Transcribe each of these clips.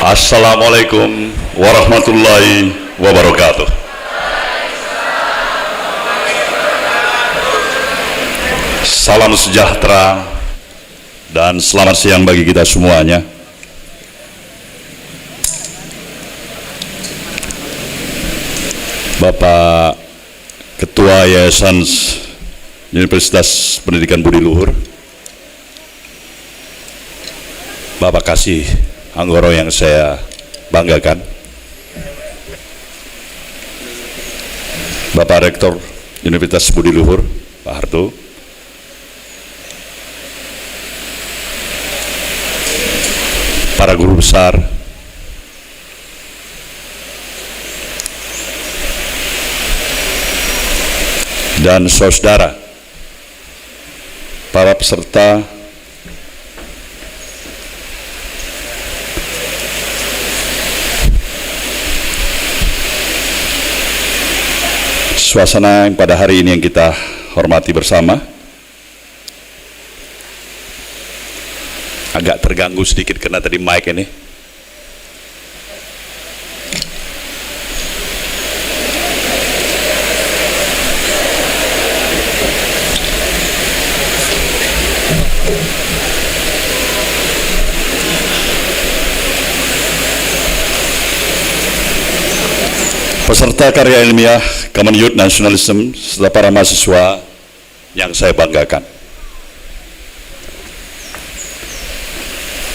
Assalamualaikum warahmatullahi wabarakatuh. Salam sejahtera dan selamat siang bagi kita semuanya. Bapak Ketua Yayasan Universitas Pendidikan Budi Luhur, Bapak Kasih Anggoro yang saya banggakan, Bapak Rektor Universitas Budi Luhur, Pak Harto, para guru besar, dan saudara, para peserta suasana yang pada hari ini yang kita hormati bersama. Agak terganggu sedikit karena tadi mic ini. Peserta karya ilmiah Common Youth Nationalism serta para mahasiswa yang saya banggakan.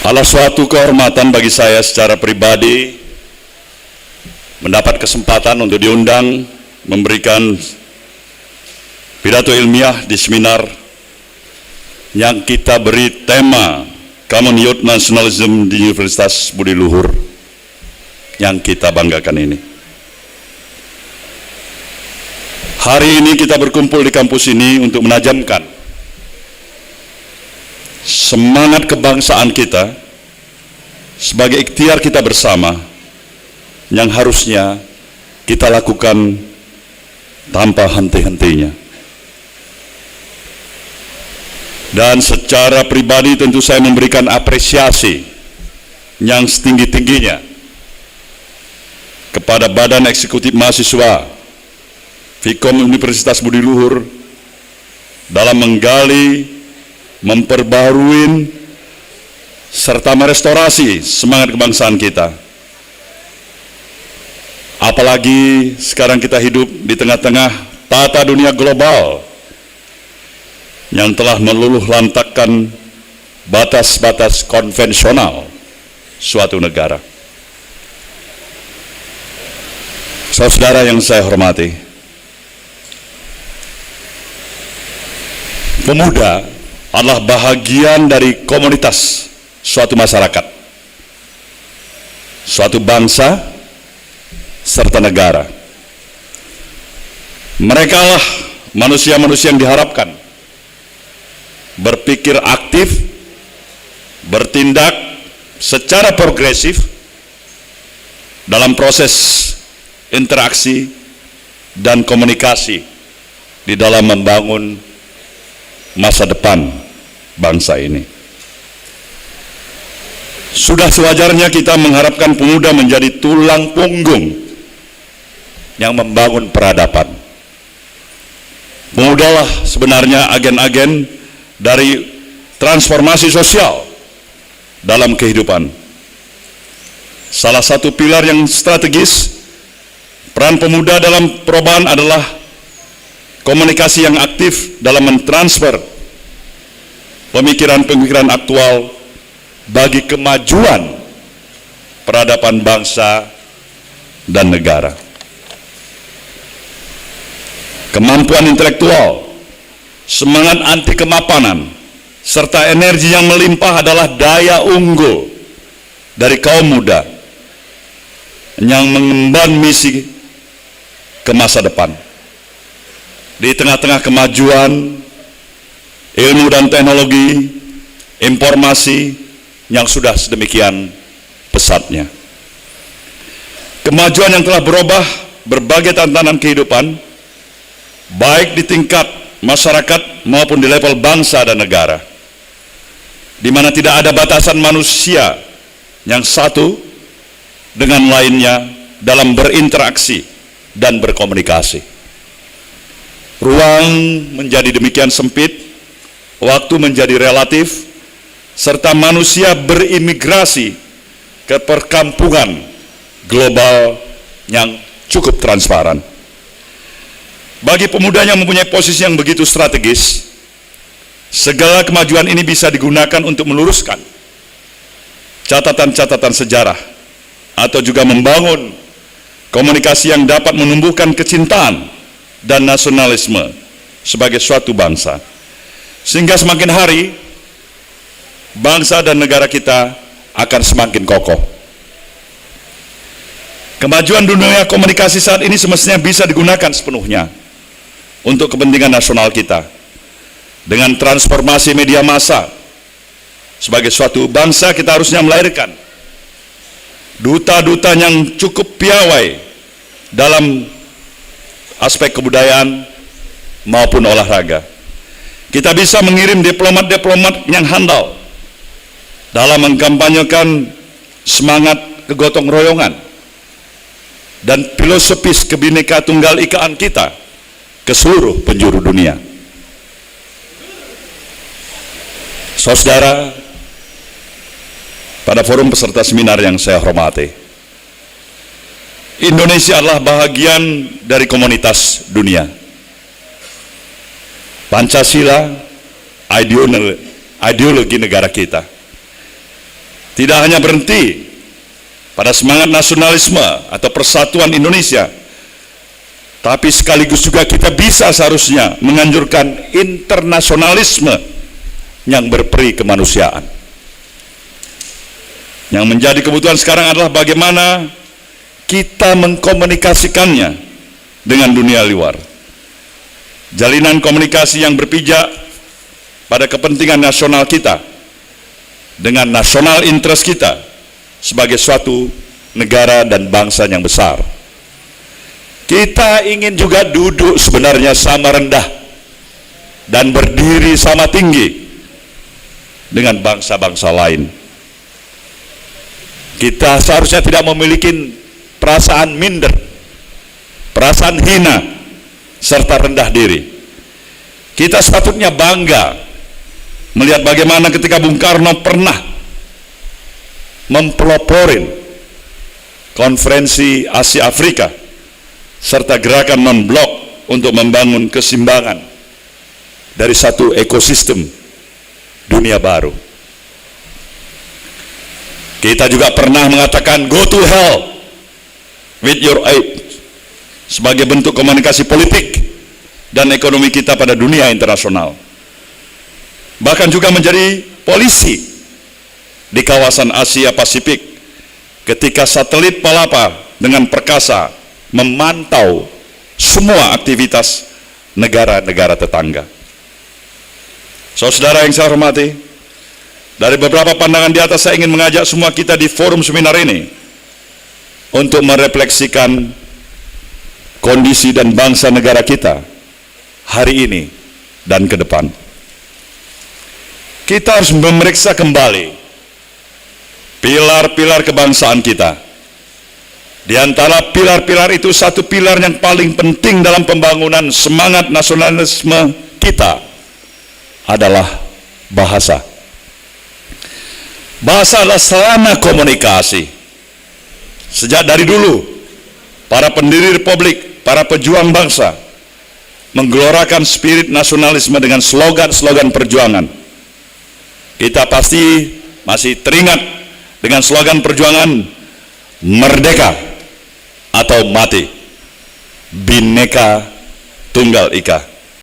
Adalah suatu kehormatan bagi saya secara pribadi mendapat kesempatan untuk diundang memberikan pidato ilmiah di seminar yang kita beri tema Common Youth Nationalism di Universitas Budi Luhur yang kita banggakan ini. Hari ini kita berkumpul di kampus ini untuk menajamkan semangat kebangsaan kita sebagai ikhtiar kita bersama yang harusnya kita lakukan tanpa henti-hentinya. Dan secara pribadi tentu saya memberikan apresiasi yang setinggi-tingginya kepada Badan Eksekutif Mahasiswa Fikom Universitas Budi Luhur dalam menggali, memperbarui, serta merestorasi semangat kebangsaan kita. Apalagi sekarang kita hidup di tengah-tengah tata dunia global yang telah meluluh lantakkan batas-batas konvensional suatu negara. Saudara yang saya hormati, pemuda adalah bahagian dari komunitas suatu masyarakat, suatu bangsa, serta negara. Mereka lah manusia-manusia yang diharapkan berpikir aktif, bertindak secara progresif dalam proses interaksi dan komunikasi di dalam membangun masa depan bangsa ini. Sudah sewajarnya kita mengharapkan pemuda menjadi tulang punggung yang membangun peradaban. Pemudalah sebenarnya agen-agen dari transformasi sosial dalam kehidupan. Salah satu pilar yang strategis peran pemuda dalam perubahan adalah komunikasi yang aktif dalam mentransfer pemikiran-pemikiran aktual bagi kemajuan peradaban bangsa dan negara. Kemampuan intelektual, semangat anti kemapanan, serta energi yang melimpah adalah daya unggul dari kaum muda yang mengemban misi ke masa depan. Di tengah-tengah kemajuan ilmu dan teknologi informasi yang sudah sedemikian pesatnya, kemajuan yang telah berubah berbagai tantangan kehidupan, baik di tingkat masyarakat maupun di level bangsa dan negara, di mana tidak ada batasan manusia yang satu dengan lainnya dalam berinteraksi dan berkomunikasi. Ruang menjadi demikian sempit, waktu menjadi relatif, serta manusia berimigrasi ke perkampungan global yang cukup transparan. Bagi pemuda yang mempunyai posisi yang begitu strategis, segala kemajuan ini bisa digunakan untuk meluruskan catatan-catatan sejarah atau juga membangun komunikasi yang dapat menumbuhkan kecintaan dan nasionalisme sebagai suatu bangsa. Sehingga semakin hari, bangsa dan negara kita akan semakin kokoh. Kemajuan dunia komunikasi saat ini semestinya bisa digunakan sepenuhnya untuk kepentingan nasional kita. Dengan transformasi media massa, sebagai suatu bangsa kita harusnya melahirkan duta-duta yang cukup piawai dalam aspek kebudayaan maupun olahraga. Kita bisa mengirim diplomat-diplomat yang handal dalam mengkampanyekan semangat kegotong royongan dan filosofis Bhinneka Tunggal Ikaan kita ke seluruh penjuru dunia. Saudara, pada forum peserta seminar yang saya hormati, Indonesia adalah bahagian dari komunitas dunia. Pancasila, ideologi negara kita, tidak hanya berhenti pada semangat nasionalisme atau persatuan Indonesia, tapi sekaligus juga kita bisa seharusnya menganjurkan internasionalisme yang berperi kemanusiaan. Yang menjadi kebutuhan sekarang adalah bagaimana kita mengkomunikasikannya dengan dunia luar. Jalinan komunikasi yang berpijak pada kepentingan nasional kita dengan nasional interest kita sebagai suatu negara dan bangsa yang besar. Kita ingin juga duduk sebenarnya sama rendah dan berdiri sama tinggi dengan bangsa-bangsa lain. Kita seharusnya tidak memiliki perasaan minder, perasaan hina, serta rendah diri. Kita sepatutnya bangga melihat bagaimana ketika Bung Karno pernah mempeloporin konferensi Asia Afrika serta gerakan non-blok untuk membangun keseimbangan dari satu ekosistem dunia baru. Kita juga pernah mengatakan go to hell with your aid sebagai bentuk komunikasi politik dan ekonomi kita pada dunia internasional. Bahkan juga menjadi polisi di kawasan Asia Pasifik ketika satelit Palapa dengan perkasa memantau semua aktivitas negara-negara tetangga. Saudara yang saya hormati, dari beberapa pandangan di atas saya ingin mengajak semua kita di forum seminar ini untuk merefleksikan kondisi dan bangsa negara kita hari ini dan ke depan. Kita harus memeriksa kembali pilar-pilar kebangsaan kita. Di antara pilar-pilar itu, satu pilar yang paling penting dalam pembangunan semangat nasionalisme kita adalah bahasa. Bahasa adalah sarana komunikasi. Sejak dari dulu, para pendiri republik, para pejuang bangsa menggelorakan spirit nasionalisme dengan slogan-slogan perjuangan. Kita pasti masih teringat dengan slogan perjuangan merdeka atau mati, Bhinneka Tunggal Ika.